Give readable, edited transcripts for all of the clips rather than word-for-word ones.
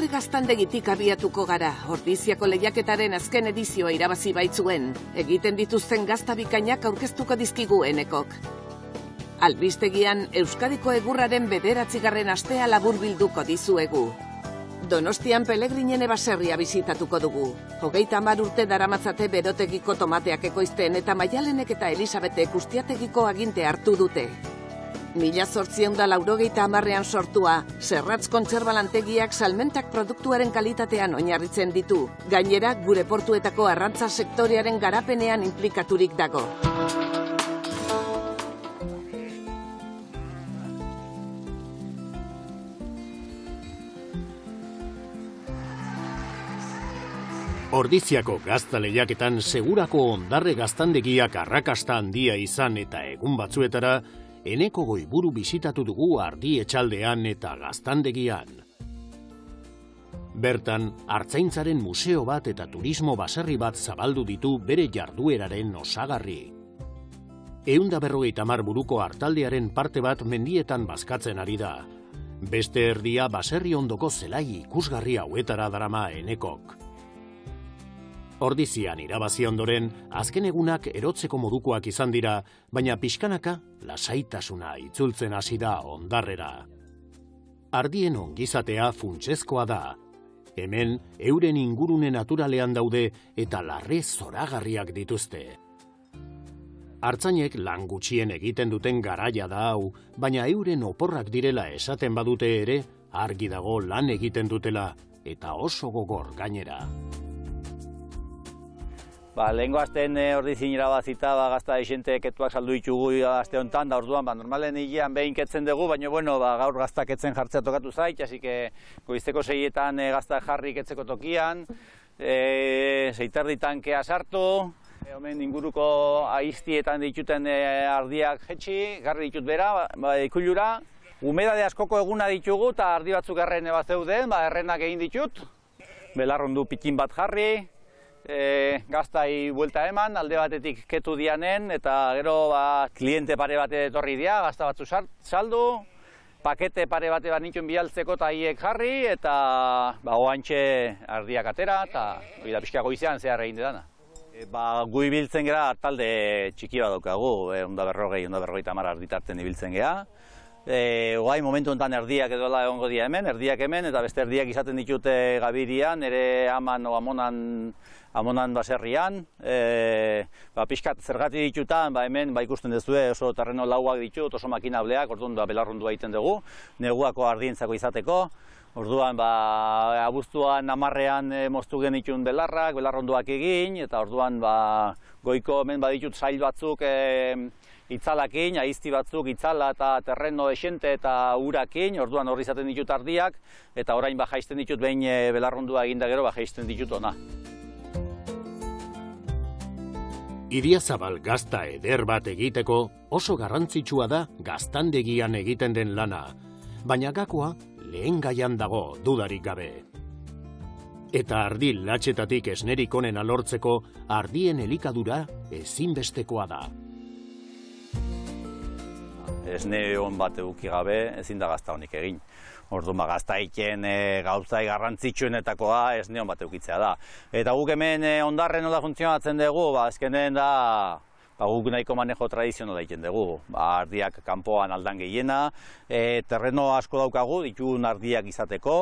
gaztandegitik abiatuko gara, Ordiziako lehiaketaren azken edizioa irabazi baitzuen. Egiten dituzten gazta bikainak aurkeztuko dizkigu Enekok. Albistegian, Euskadiko egurraren 9. astea laburbilduko dizuegu. Donostian Pelegrinen baserria bisitatuko dugu. 30 urte daramatzate berotegiko tomateak ekoizten eta Maialenek eta Elisabetek ustiategiko aginte hartu dute. 1880ean sortua, Serratz kontserbalantegiak salmentak produktuaren kalitatean oinarritzen ditu. Gainera, gure portuetako arrantza sektorearen garapenean inplikaturik dago. Ordiziako gazta lehiaketan segurako ondarre gaztandegiak arrakasta handia izan eta egun batzuetara, Eneko goiburu bisitatu dugu Ardi etxaldean eta gaztandegian. Bertan, Artzaintzaren museo bat eta turismo baserri bat zabaldu ditu bere jardueraren osagarri. 150 buruko artaldearen parte bat mendietan bazkatzen ari da. Beste erdia baserri ondoko zelai ikusgarri hauetara darama Enekok. Ordizian irabazi ondoren, azken egunak erotzeko modukoak izan dira, baina pixkanaka lasaitasuna itzultzen hasi da ondarrera. Ardien ongizatea funtsezkoa da. Hemen, euren ingurune naturalean daude eta larre zoragarriak dituzte. Artzainek lan gutxien egiten duten garaia da hau, baina euren oporrak direla esaten badute ere, argi dago lan egiten dutela eta oso gogor gainera. Lehengo azten Ordizin irabazita gazta esente ketuak saldu ditugu aste honetan, da orduan normalen hilean behin ketzen dugu, baina gaur gazta ketzen jartzea tokatu zait, hasi goizeko 6etan gazta jarri ketzeko tokian, 6 tankea sartu, hemen inguruko aiztietan dituten ardiak jetxi, garri ditut bera, ikulura, humedade askoko eguna ditugu eta ardi batzuk erren zeuden, errenak egin ditut, belarrondu pikin bat jarri, gaztai buelta eman, alde batetik ketu dianen, eta gero kliente pare bate etorri dia, gazta batzu saldu, pakete pare bate bat nituen bialtzeko eta hiek jarri, eta oantxe ardiak atera, eta pixka goizean zehar egin dena. Gu ibiltzen gera talde txiki bat daukagu, 150 arditarten ibiltzen gera. Oai momentu honetan erdiak edola egongo dia hemen, erdiak hemen, eta beste erdiak izaten ditute Gabirian, ere aman o amonan baserrian. Pixkat zergatik ditutan, hemen ikusten dezue oso terreno lauak ditut, oso makinableak, orduan belarrondua egiten dugu, neguako ardientzako izateko. Orduan, abuztuan 10ean moztu genitun belarrak, belarronduak egin, eta orduan goiko hemen baditut sail batzuk itzalakin, aizti batzuk itzala eta terreno esente eta urakin, orduan horri izaten ditut ardiak, eta orain jaisten ditut behin belarrondua eginda gero jaisten ditut ona. Idiazabal gazta eder bat egiteko oso garrantzitsua da gaztandegian egiten den lana, baina gakoa lehen gaian dago dudarik gabe. Eta ardi latxetatik esnerik onena lortzeko ardien elikadura ezinbestekoa da. Esne hon bat eduki gabe ezin da gazta honik egin. Orduan gazta egiten gauzai garrantzitsuenetakoa esne hon bat edukitzea da. Eta guk hemen ondarren nola funtzionatzen dugu, azkenen da guk nahiko manejo tradizionala egiten dugu. Ardiak kanpoan aldan gehiena, terreno asko daukagu ditun ardiak izateko,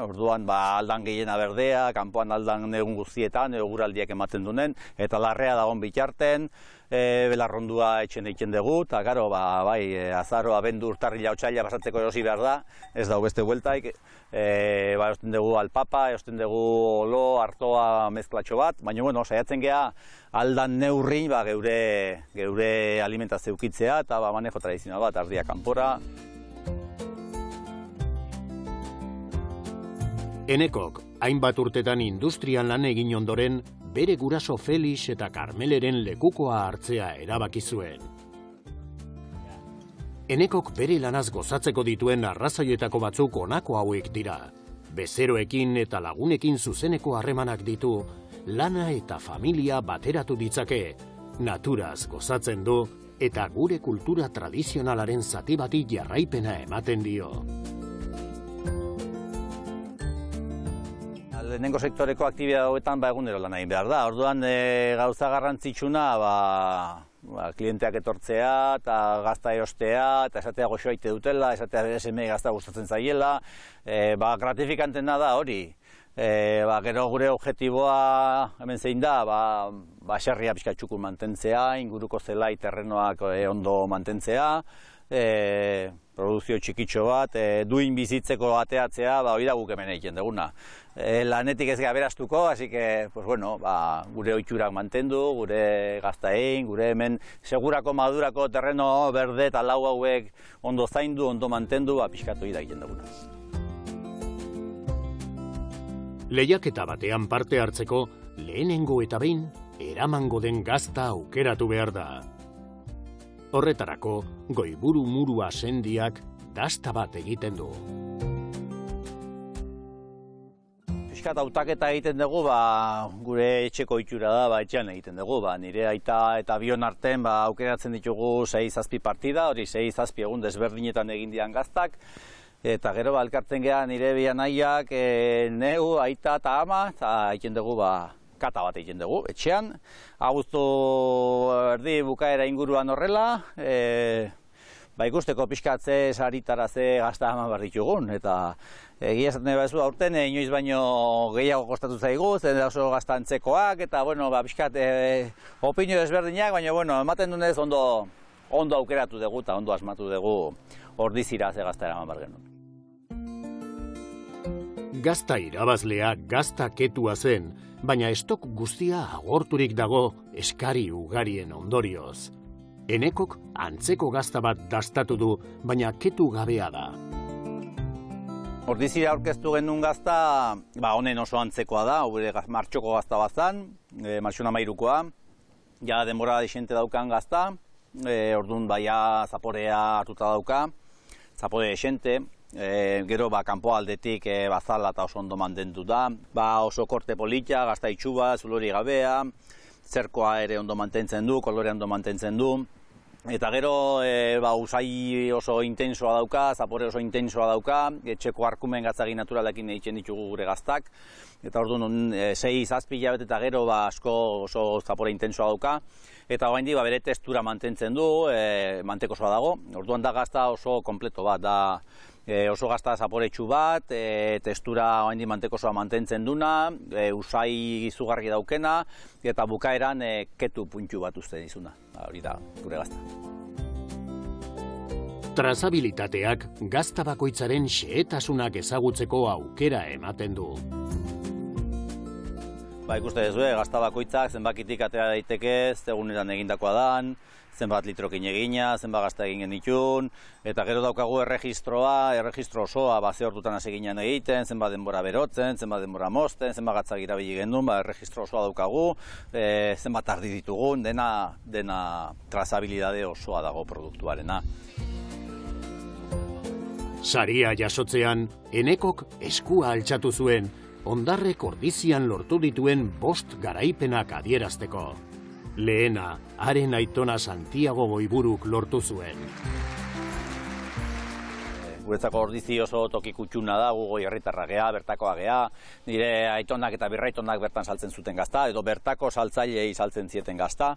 orduan aldan gehiena berdea, kanpoan aldan egun guztietan, eguraldiak ematen duen, eta larrea dagoen bitarten, belarrondua etxen egiten dugu, eta gero, azaro, abendu, urtarrila, otsaila pasatzeko erosi behar da, ez dago beste bueltaik, erosten dugu alpapa, erosten dugu olo, artoa, mezklatxo bat, baina, saiatzen geha aldan neurri, geure alimentazio ukitzea, eta manejo tradizional bat, ardia kanpora. Enekok, hainbat urtetan industrian lan egin ondoren, bere guraso Felix eta Karmeleren lekukoa hartzea erabaki zuen. Enekok bere lanaz gozatzeko dituen arrazoietako batzuk honako hauek dira. Bezeroekin eta lagunekin zuzeneko harremanak ditu, lana eta familia bateratu ditzake, naturaz gozatzen du eta gure kultura tradizionalaren zati bati jarraipena ematen dio. lehenengo sektoreko aktibitatea hauetan egunero lan egin behar da. Orduan gauza garrantzitsuna klienteak etortzea, eta gazta erostea, eta esatea goxoa ite dutela, esatea SME gazta gustatzen zaiela, gratifikantena da hori. Gero gure objektiboa hemen zein da, baserria pixka txukun mantentzea, inguruko zelai terrenoak ondo mantentzea, produzio txikitxo bat, duin bizitzeko ateatzea, hori da guk hemen egiten duguna. Lanetik ez aberastuko, así que, gure ohiturak mantendu, gure gaztaein, gure hemen segurako madurako terreno berde eta lau hauek ondo zaindu, ondo mantendu, pixkatu da egiten duguna. Lehiaketa batean parte hartzeko, lehenengo eta behin, eramango den gazta aukeratu behar da. Horretarako, Goiburu Murua sendiak dasta bat egiten du. Piskat hautaketa egiten dugu, gure etxeko itxura da, etxean egiten dugu. Nire aita eta bion arten aukeratzen ditugu 6-7 partida, hori 6-7 egun desberdinetan egin dian gaztak. Eta gero elkartzen geha nire bian nahiak, neu, aita eta ama, eta egiten dugu kata bat egiten dugu, etxean. Abuztu erdi bukaera inguruan horrela, ikusteko pixkatze, saritaraze, gazta ama behar ditugun. Eta egia esaten bezu aurten, inoiz baino gehiago kostatu zaigu, zen oso gazta antzekoak, eta pixkat opinio desberdinak, baina ematen dunez ondo aukeratu dugu eta ondo asmatu dugu ordizira ze gazta eraman behar genuen. Gazta irabazlea gazta ketua zen, baina estok guztia agorturik dago eskari ugarien ondorioz. Enekok antzeko gazta bat dastatu du, baina ketu gabea da. Ordizira aurkeztu genuen gazta, honen oso antzekoa da, martxoko gazta bat zan, martxona mairukoa, ja denbora desente daukan gazta, orduan zaporea hartuta dauka, zapore desente, gero kanpo aldetik bazala eta oso ondo mantendu da, oso korte polita, gazta itxuba, zulori gabea, zerkoa ere ondo mantentzen du, kolore ondo mantentzen du, eta gero usai oso intensoa dauka, zapore oso intensoa dauka, etxeko arkumen gatzagi naturalekin egiten ditugu gure gaztak, eta orduan 6-7 hilabete eta gero asko oso zapore intensoa dauka, eta oraindik bere testura mantentzen du, mantekosoa dago. Orduan da gazta oso kompleto bat, da oso gazta zaporetsu bat, testura oraindik mantekosoa mantentzen duna, usai izugarri daukena, eta bukaeran ketu puntu bat uste dizuna. Hori da gure gazta. Trazabilitateak gazta bakoitzaren xehetasunak ezagutzeko aukera ematen du. Ikuste duzu, gazta bakoitzak zenbakitik atera daiteke, egunetan egindakoa dan, zenbat litrokin egina, zenbat gazta egin genitun, eta gero daukagu erregistro osoa, ze hortutan hasi ginen egiten, zenbat denbora berotzen, zenbat denbora mozten, zenbat gatzak irabili gendun, erregistro osoa daukagu, zenbat ardi ditugun, dena trazabilitate osoa dago produktuarena. Saria jasotzean, Enekok eskua altxatu zuen, Ondarrek ordizian lortu dituen 5 garaipenak adierazteko. Lehena, haren aitona Santiago Goiburuk lortu zuen. Guretzako Ordizi oso toki kutxuna da, gu Goierritarra gea, bertakoa gea, nire aitonak eta birraitonak bertan saltzen zuten gazta, edo bertako saltzailei saltzen zieten gazta.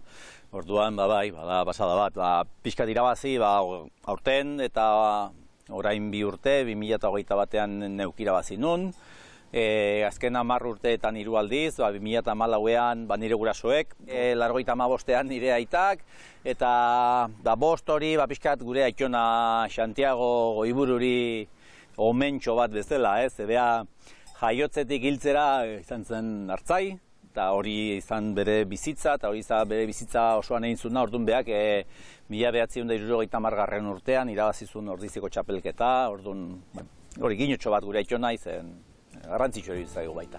Orduan, bada pasada bat, pixkat irabazi, aurten eta orain 2 urte, 2021ean neuk irabazi nun. Azken 10 urteetan 3 aldiz, 2014ean nire gurasoek, 95ean nire aitak, eta 5 hori pixkat gure aitona Santiago Goibururi omentxo bat bezala, zebea jaiotzetik hiltzera izan zen hartzai, eta hori izan bere bizitza, eta hori izan bere bizitza osoan egin zuna, orduan behak 1970 urtean irabazizun Ordiziko txapelketa, orduan hori ginotxo bat gure aitona izen, garrantzitsu hori zaigu baita.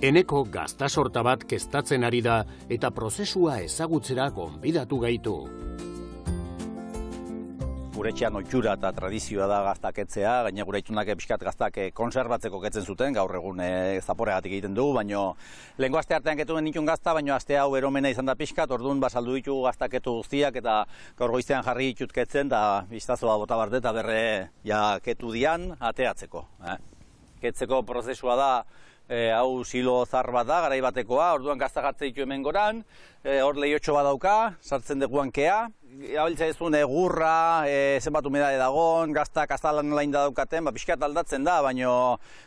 Eneko gazta sorta bat keztatzen ari da eta prozesua ezagutzera gonbidatu gaitu. Gure etxean ohitura eta tradizioa da gaztak etzea, gaina gure aitunak pixkat gaztak konserbatzeko ketzen zuten, gaur egun zaporegatik egiten dugu, baina lehenko aste artean ketuen nituen gazta, baina aste hau eromena izan da pixkat, orduan saldu ditugu gaztaketu guztiak eta gaur goizean jarri ditut ketzen, eta biztazoa bota barde eta berre ketu dian ateatzeko. Ketzeko prozesua da, hau silo zar bat da, garai batekoa, orduan gazta jartze ditu hemen goran, hor lehiotxo bat dauka, sartzen deguan kea, abiltza ezun egurra, zenbat humedade dagon, gaztak azalan lain da daukaten, pixkat aldatzen da, baina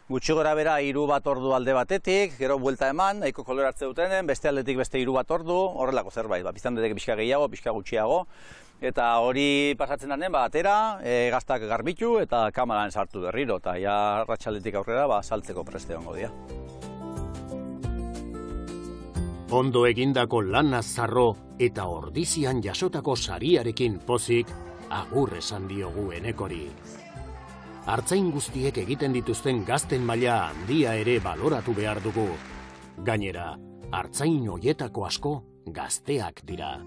gutxi gora bera 3 bat ordu alde batetik, gero buelta eman, nahiko koloratze dutenen, beste aldetik beste 3 bat ordu, horrelako zerbait, biztan detek pixka gehiago, pixka gutxiago, eta hori pasatzen denean, atera, gaztak garbitu eta kamaran sartu berriro, eta ja arratsaldetik aurrera saltzeko preste egongo dira. Ondo egindako lan zarro eta ordizian jasotako sariarekin pozik agur esan diogu Enekori. Artzain guztiek egiten dituzten gazten maila handia ere baloratu behar dugu. Gainera, artzain hoietako asko gazteak dira.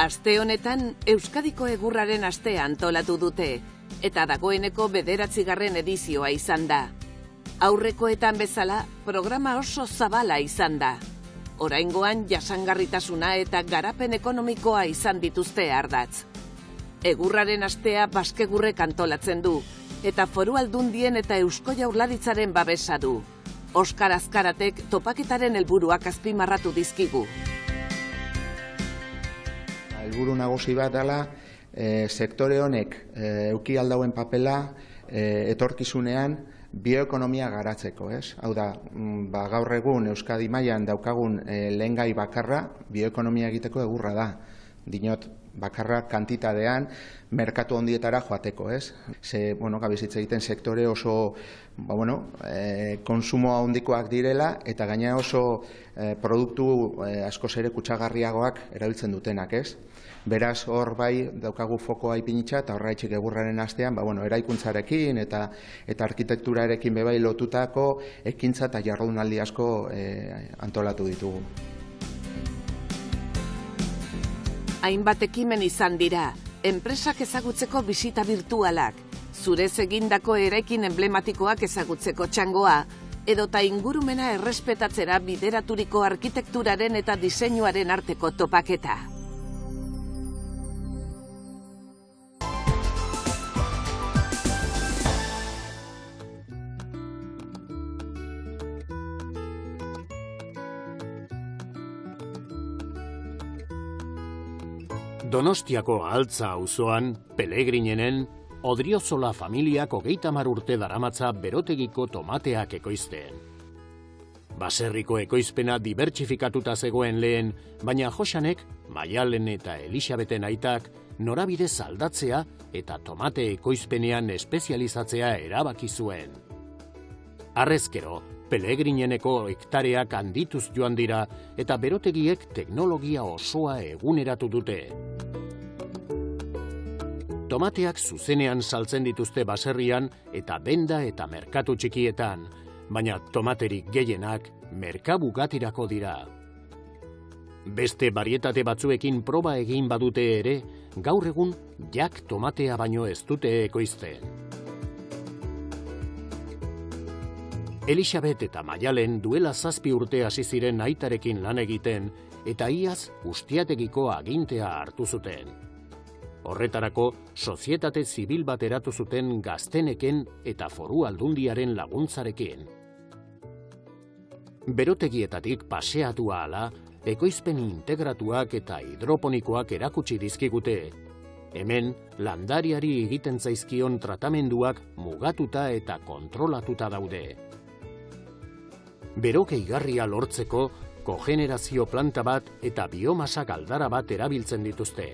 Aste honetan Euskadiko Egurraren astea antolatu dute, eta dagoeneko 9. edizioa izan da. Aurrekoetan bezala, programa oso zabala izan da. Oraingoan jasangarritasuna eta garapen ekonomikoa izan dituzte ardatz. Egurraren astea Baskegurrek antolatzen du, eta Foru Aldundien eta Eusko Jaurlaritzaren babesa du. Oskar Azkaratek topaketaren helburuak azpimarratu dizkigu. Helburu nagusi bat dela, sektore honek eduki aldauen papela etorkizunean bioekonomia garatzeko, ez? Hau da, gaur egun Euskadi mailan daukagun lehengai bakarra bioekonomia egiteko egurra da. Dinot, bakarra kantitatean merkatu handietara joateko, ez? Ze, gabizitza egiten sektore oso, konsumo handikoak direla eta gaina oso produktu askoz ere kutsagarriagoak erabiltzen dutenak, ez? Beraz, hor bai daukagu fokoa ipinitza eta horraitxik egurraren astean, eraikuntzarekin eta arkitekturarekin bebai lotutako ekintza eta jardunaldi asko antolatu ditugu. Hainbat ekimen izan dira, enpresak ezagutzeko bisita virtualak, zurez egindako eraikin emblematikoak ezagutzeko txangoa, edota ingurumena errespetatzera bideraturiko arkitekturaren eta diseinuaren arteko topaketa. Donostiako Altza auzoan, Pelegrinenen, Odriozola familiak 30 urte daramatza berotegiko tomateak ekoizten. Baserriko ekoizpena dibertsifikatuta zegoen lehen, baina Josanek, Maialen eta Elisabeten aitak, norabide aldatzea eta tomate ekoizpenean espezializatzea erabaki zuen. Harrezkero, Pelegrineneko hektareak handituz joan dira eta berotegiek teknologia osoa eguneratu dute. Tomateak zuzenean saltzen dituzte baserrian eta denda eta merkatu txikietan, baina tomaterik gehienak merkabugatirako dira. Beste barietate batzuekin proba egin badute ere, gaur egun jak tomatea baino ez dute ekoizten. Elisabet eta Maialen duela 7 urte hasi ziren aitarekin lan egiten eta iaz ustiategiko agintea hartu zuten. Horretarako, sozietate zibil bat eratu zuten Gazteneken eta Foru Aldundiaren laguntzarekin. Berotegietatik paseatu ahala, ekoizpen integratuak eta hidroponikoak erakutsi dizkigute. Hemen, landariari egiten zaizkion tratamenduak mugatuta eta kontrolatuta daude. Berokeigarria lortzeko, kogenerazio planta bat eta biomasa galdara bat erabiltzen dituzte.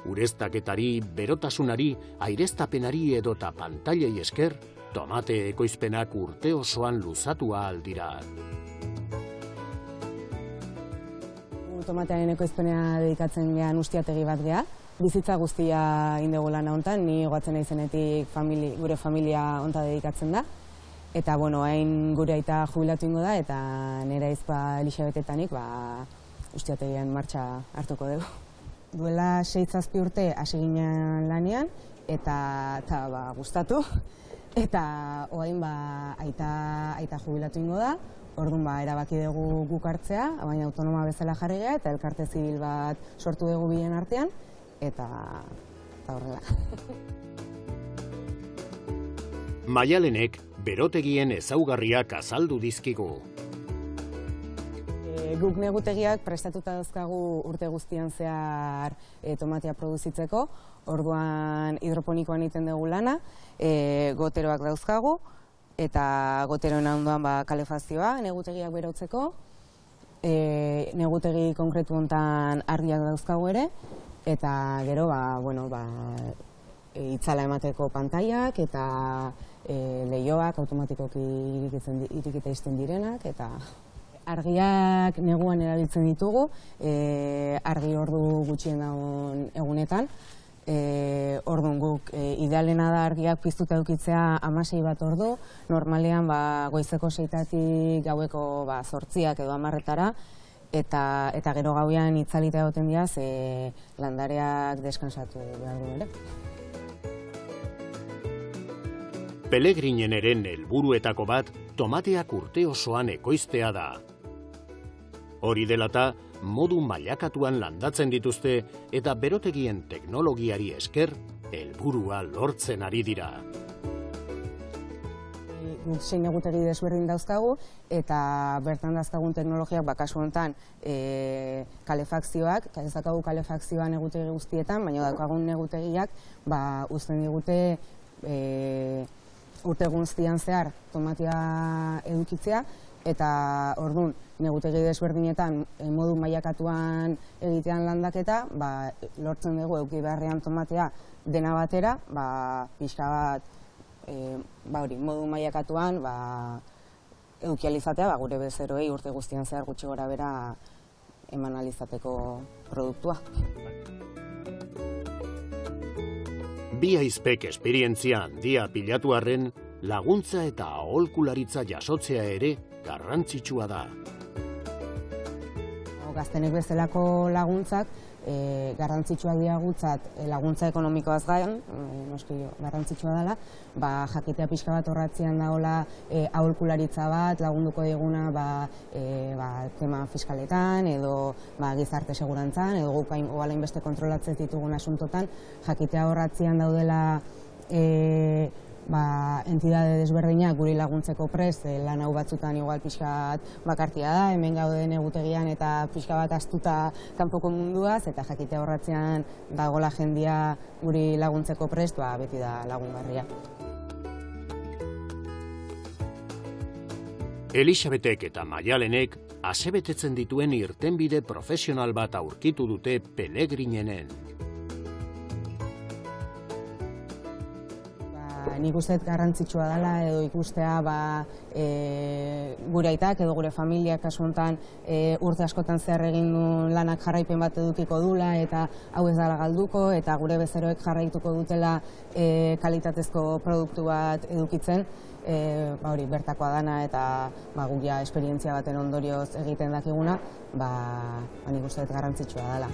Ureztaketari, berotasunari, aireztapenari edota pantailei esker, tomate ekoizpenak urte osoan luzatua aldira. Tomatearen ekoizpenea dedikatzen gehan ustiategi bat geha. Bizitza guztia indego lana hontan, ni goatzen naizenetik gure familia honta dedikatzen da. Eta, hain gure aita jubilatu ingo da, eta nera izpa Elisabetetanik, ustiategian martxa hartuko dugu. Duela 6-7 urte hasi ginen lanean, eta gustatu. Eta oain aita jubilatu ingo da, Orduan erabaki dugu guk hartzea, baina autonoma bezala jarri gara, eta elkarte zibil bat sortu dugu bien artean, eta horrela. Maialenek berotegien ezaugarriak azaldu dizkigu. Guk negutegiak prestatuta dauzkagu urte guztian zehar tomatea produzitzeko, orduan hidroponikoan egiten dugu lana, goteroak dauzkagu, eta goteroen ondoan kalefazioa negutegiak berotzeko, negutegi konkretu hontan argiak dauzkagu ere, eta gero itzala emateko pantailak eta lehioak automatikoki irikita izten direnak, eta argiak neguan erabiltzen ditugu, argi ordu gutxien dagoen egunetan. Orduan guk idealena da argiak piztuta edukitzea 16 bat ordu, normalean goizeko 6-tatik gaueko 8 edo 10-etara, eta gero gauean itzalita egoten dira, ze landareak deskansatu behar du ere. Pelegrineneren helburuetako bat tomateak urte osoan ekoiztea da. Hori delata, modu mailakatuan landatzen dituzte eta berotegien teknologiari esker helburua lortzen ari dira. Zein negutegi desberdin dauzkagu, eta bertan dauzkagun teknologiak kasu honetan kalefakzioak, ez daukagu kalefakzioa negutegi guztietan, baina daukagun negutegiak uzten digute urte guztian zehar tomatea edukitzea, eta orduan negutegi desberdinetan modu mailakatuan egitean landaketa, lortzen dugu eduki beharrean tomatea dena batera, pixka bat modu mailakatuan eduki alizatea gure bezeroei urte guztian zehar gutxi gora bera eman alizateko produktua. Bi aizpek esperientzia handia pilatu arren, laguntza eta aholkularitza jasotzea ere garrantzitsua da. Gaztenek bezalako laguntzak garrantzitsuak dira gutzat laguntza ekonomikoaz gain, noski garrantzitsua dela, jakitea pixka bat horratzean dagoela aholkularitza bat lagunduko diguna tema fiskaletan edo gizarte segurantzan edo guk hainbeste kontrolatzen ditugun asuntotan, jakitea horratzean daudela entidade desberdinak guri laguntzeko prest, lan hau batzutan igual pixka bat bakartia da, hemen gauden egutegian eta pixka bat astuta kanpoko munduaz, eta jakitea horratzean dagoela jendia guri laguntzeko prest, beti da lagungarria. Elisabetek eta Maialenek asebetetzen dituen irtenbide profesional bat aurkitu dute Pelegrinenen. Nik uste garrantzitsua dela edo ikustea gure aitak edo gure familiak kasu honetan urte askotan zehar egin duen lanak jarraipen bat edukiko dula eta hau ez dela galduko eta gure bezeroek jarraituko dutela kalitatezko produktu bat edukitzen, hori bertakoa dana eta gugia esperientzia baten ondorioz egiten dakiguna, nik uste garrantzitsua dela.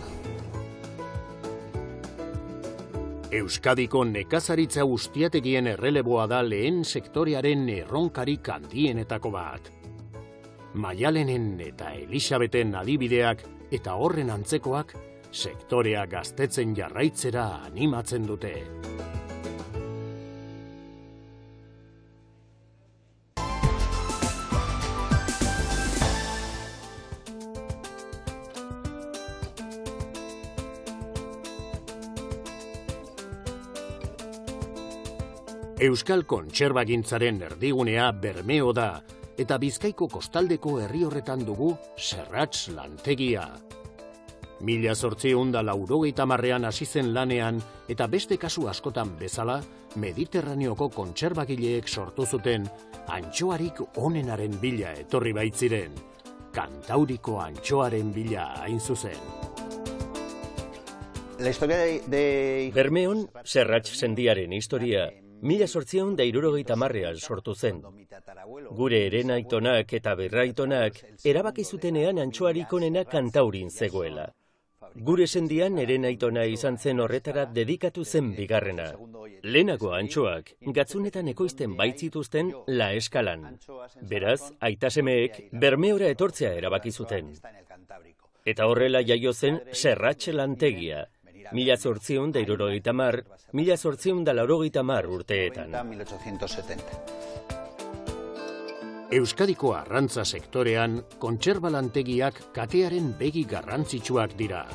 Euskadiko nekazaritza ustiategien erreleboa da lehen sektorearen erronkarik handienetako bat. Maialenen eta Elisabeten adibideak eta horren antzekoak sektorea gaztetzen jarraitzera animatzen dute. Euskal kontserbagintzaren erdigunea Bermeo da, eta Bizkaiko kostaldeko herri horretan dugu Serrats lantegia. 1880ean hasi zen lanean, eta beste kasu askotan bezala, Mediterraneoko kontserbagileek sortu zuten antxoarik onenaren bila etorri baitziren. Kantauriko antxoaren bila hain zuzen. Bermeon, Serrats sendiaren historia 1870ean sortu zen. Gure herenaitonak eta berraitonak erabaki zutenean antxoarik onena Kantaurin zegoela. Gure sendian eren aitona izan zen horretara dedikatu zen bigarrena. Lehenago antxoak, gatzunetan ekoizten baitzituzten La Eskalan. Beraz, aitasemeek Bermeora etortzea erabaki zuten. Eta horrela jaio zen Serratx lantegia. 1870, 1880 urteetan. Euskadiko arrantza sektorean, kontserba lantegiak katearen begi garrantzitsuak dira.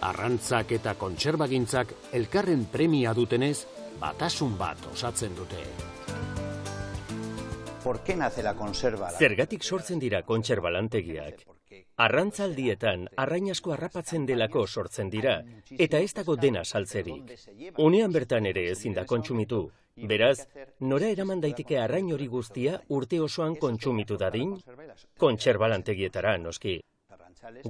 Arrantzak eta kontserbagintzak elkarren premia dutenez, batasun bat osatzen dute. Zergatik sortzen dira kontserba lantegiak? Arrantzaldietan arrain asko harrapatzen delako sortzen dira, eta ez dago dena saltzerik. Unean bertan ere ezin da kontsumitu. Beraz, nora eraman daiteke arrain hori guztia urte osoan kontsumitu dadin? Kontserba lantegietara, noski.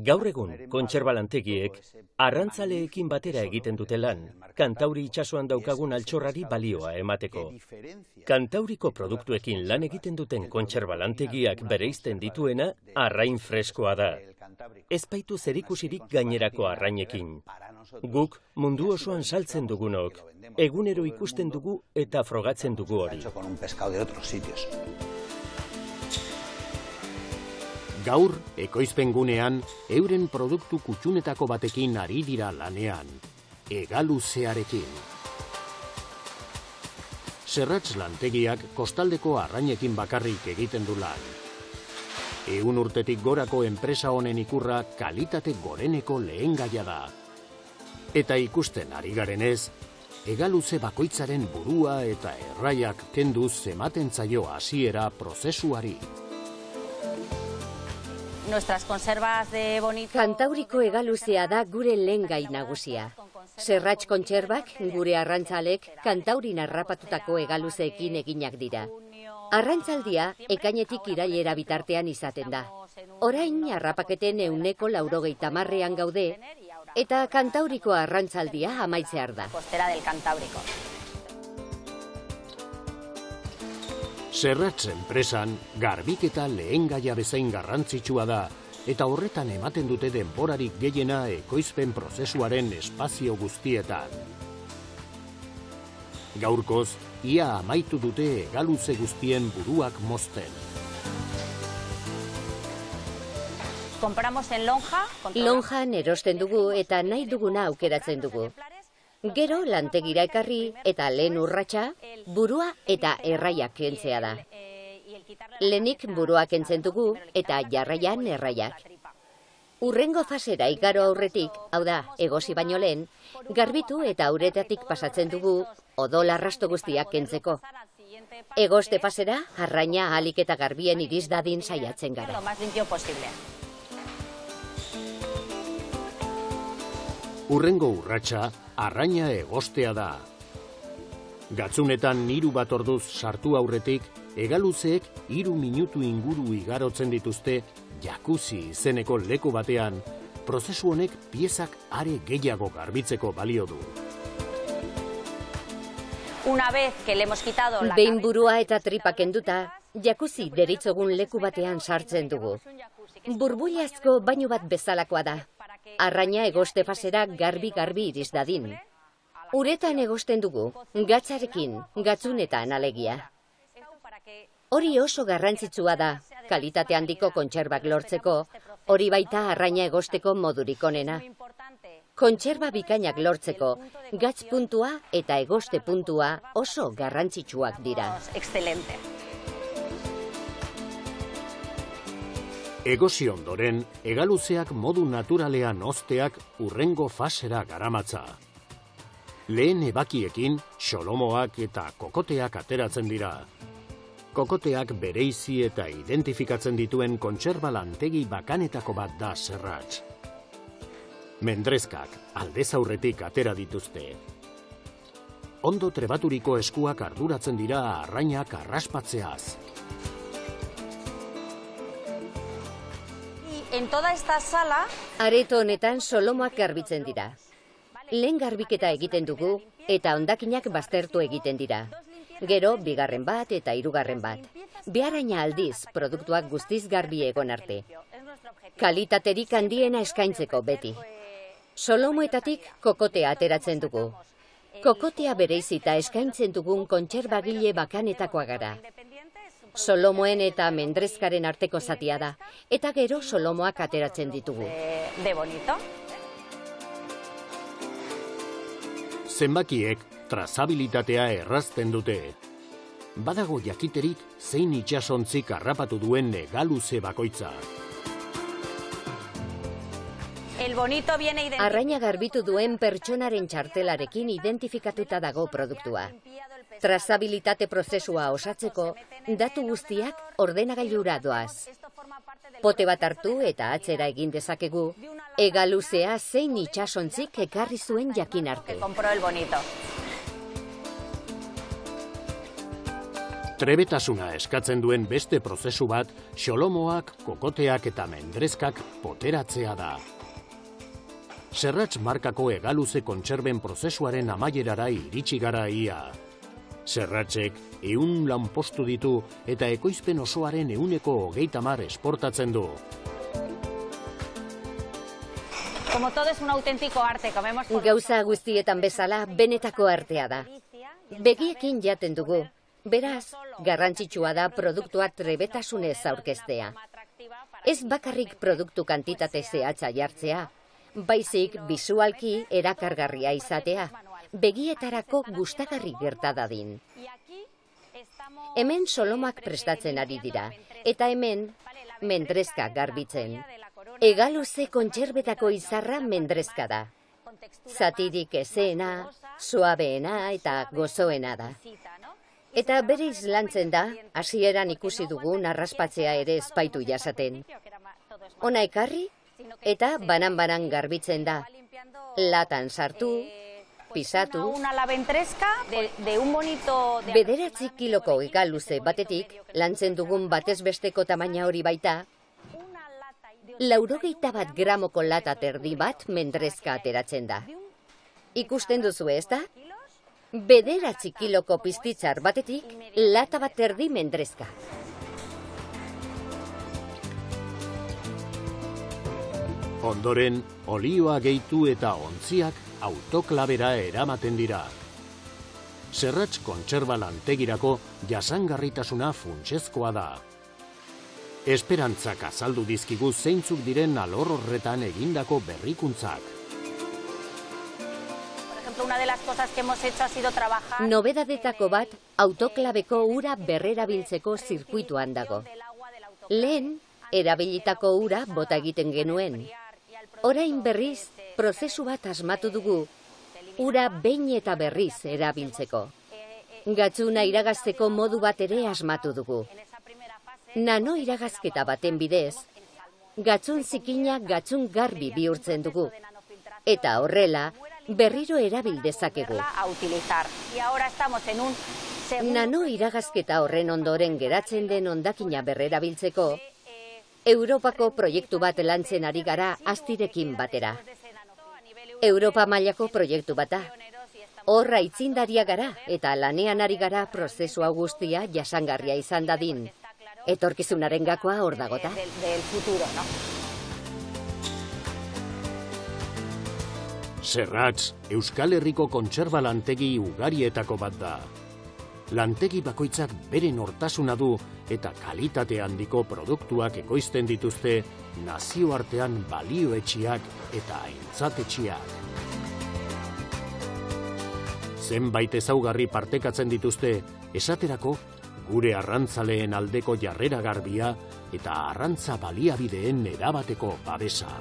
Gaur egun, kontserba lantegiek arrantzaleekin batera egiten dute lan, Kantauri itsasoan daukagun altxorrari balioa emateko. Kantauriko produktuekin lan egiten duten kontserba lantegiak bereizten dituena arrain freskoa da. Ez baitu zerikusirik gainerako arrainekin. Guk mundu osoan saltzen dugunok, egunero ikusten dugu eta frogatzen dugu hori. Gaur, ekoizpengunean, euren produktu kutxunetako batekin ari dira lanean, hegaluzearekin. Serratx lantegiak kostaldeko arrainekin bakarrik egiten du lan. 100 urtetik gorako enpresa honen ikurra kalitate goreneko lehengaia da. Eta ikusten ari garenez, hegaluze bakoitzaren burua eta erraiak kenduz ematen zaio hasiera prozesuari. Kantauriko hegaluzea da gure lehengai nagusia. Serratx kontserbak gure arrantzalek Kantaurin harrapatutako hegaluzeekin eginak dira. Arrantzaldia ekainetik irailera bitartean izaten da. Orain harrapaketen 90% gaude eta Kantauriko arrantzaldia amaitzear da. Serratx enpresan garbiketa lehengaia bezain garrantzitsua da eta horretan ematen dute denborarik gehiena ekoizpen prozesuaren espazio guztietan. Gaurkoz, ia amaitu dute hegaluze guztien buruak mozten. Lonjan erosten dugu eta nahi duguna aukeratzen dugu. Gero lantegira ekarri eta lehen urratsa, burua eta erraiak kentzea da. Lehenik burua kentzen dugu eta jarraian erraiak. Urrengo fasera igaro aurretik, hau da, egosi baino lehen, garbitu eta uretatik pasatzen dugu odol arrasto guztiak kentzeko. Egoste fasera, arraina ahalik eta garbien iriz dadin saiatzen gara. Urrengo urratsa, arraina egostea da. Gatzunetan 3 bat orduz sartu aurretik, hegaluzeek 3 minutu inguru igarotzen dituzte jacuzzi izeneko leku batean, prozesu honek piezak are gehiago garbitzeko balio du. Behin burua eta tripa kenduta, jacuzzi deritzogun leku batean sartzen dugu. Burbuilazko bainu bat bezalakoa da. Arraina egoste fasera garbi-garbi iriz dadin. Uretan egosten dugu, gatzarekin, gatzunetan alegia. Hori oso garrantzitsua da, kalitate handiko kontserbak lortzeko, hori baita arraina egosteko modurik onena. Kontserba bikainak lortzeko, gatz puntua eta egoste puntua oso garrantzitsuak dira. Egosi ondoren, hegaluzeak modu naturalean ozteak urrengo fasera garamatza. Lehen ebakiekin, xolomoak eta kokoteak ateratzen dira. Kokoteak bereizi eta identifikatzen dituen kontserba lantegi bakanetako bat da Serratx. Mendrezkak aldez aurretik atera dituzte. Ondo trebaturiko eskuak arduratzen dira arrainak arraspatzeaz. Areto honetan solomoak garbitzen dira. Lehen garbiketa egiten dugu eta hondakinak baztertu egiten dira. Gero, 2. bat eta 3. bat. Beharaina aldiz, produktuak guztiz garbi egon arte. Kalitaterik handiena eskaintzeko beti. Solomoetatik kokotea ateratzen dugu. Kokotea bereizita eskaintzen dugun kontserbagile bakanetakoa gara. Solomoen eta mendrezkaren arteko zatia da, eta gero solomoak ateratzen ditugu. Zenbakiek trazabilitatea errazten dute. Badago jakiterik zein itsasontzik harrapatu duen hegaluze bakoitza. Arraina garbitu duen pertsonaren txartelarekin identifikatuta dago produktua. Trazabilitate prozesua osatzeko, datu guztiak ordenagailura doaz. Pote bat hartu eta atzera egin dezakegu, hegaluzea zein itsasontzik ekarri zuen jakin arte. Trebetasuna eskatzen duen beste prozesu bat, xolomoak, kokoteak eta mendrezkak poteratzea da. Serratx markako hegaluze kontserben prozesuaren amaierara iritsi gara ia. Serratxek 100 lanpostu ditu eta ekoizpen osoaren 130% esportatzen du. Gauza guztietan bezala benetako artea da. Begiekin jaten dugu. Beraz, garrantzitsua da produktua trebetasunez aurkeztea. Ez bakarrik produktu kantitate zehatza jartzea, baizik bisualki erakargarria izatea, begietarako gustagarri gerta dadin. Hemen solomak prestatzen ari dira, eta hemen mendrezka garbitzen. Hegaluze kontserbetako izarra mendrezka da. Zatirik ezeena, suabeena eta gozoena da. Eta bereiz lantzen da, hasieran ikusi dugun arraspatzea ere espaitu jasaten. Ona ekarri, eta banan-banan garbitzen da. Latan sartu, pisatu. 9 kiloko hegaluze batetik, lantzen dugun batez besteko tamaina hori baita, 91 gramoko lata terdi bat mendrezka ateratzen da. Ikusten duzu ez da? 9 kiloko piztitzar batetik, lata bat terdi mendrezka. Ondoren, olioa gehitu eta ontziak autoklabera eramaten dira. Serratx kontserba lantegirako jasangarritasuna funtsezkoa da. Esperantzak azaldu dizkigu zeintzuk diren alor horretan egindako berrikuntzak. Nobedadetako bat, autoklabeko ura berrerabiltzeko zirkuituan dago. Lehen, erabilitako ura bota egiten genuen. Orain berriz, prozesu bat asmatu dugu, ura behin eta berriz erabiltzeko. Gatzuna iragazteko modu bat ere asmatu dugu. Nano iragazketa baten bidez, gatzun zikina gatzun garbi bihurtzen dugu. Eta horrela, berriro erabil dezakegu. Nano iragazketa horren ondoren geratzen den hondakina berrerabiltzeko, Europako proiektu bat lantzen ari gara Astirekin batera. Europa mailako proiektu bata. Horra itzindaria gara eta lanean ari gara prozesu guztia jasangarria izan dadin. Etorkizunaren gakoa hor dagota. Serratx, Euskal Herriko kontserba lantegi ugarietako bat da. Lantegi bakoitzak bere nortasuna du eta kalitate handiko produktuak ekoizten dituzte nazioartean balioetsiak eta aintzatetxiak. Zenbait ezaugarri partekatzen dituzte, esaterako gure arrantzaleen aldeko jarrera garbia eta arrantza baliabideen erabateko babesa.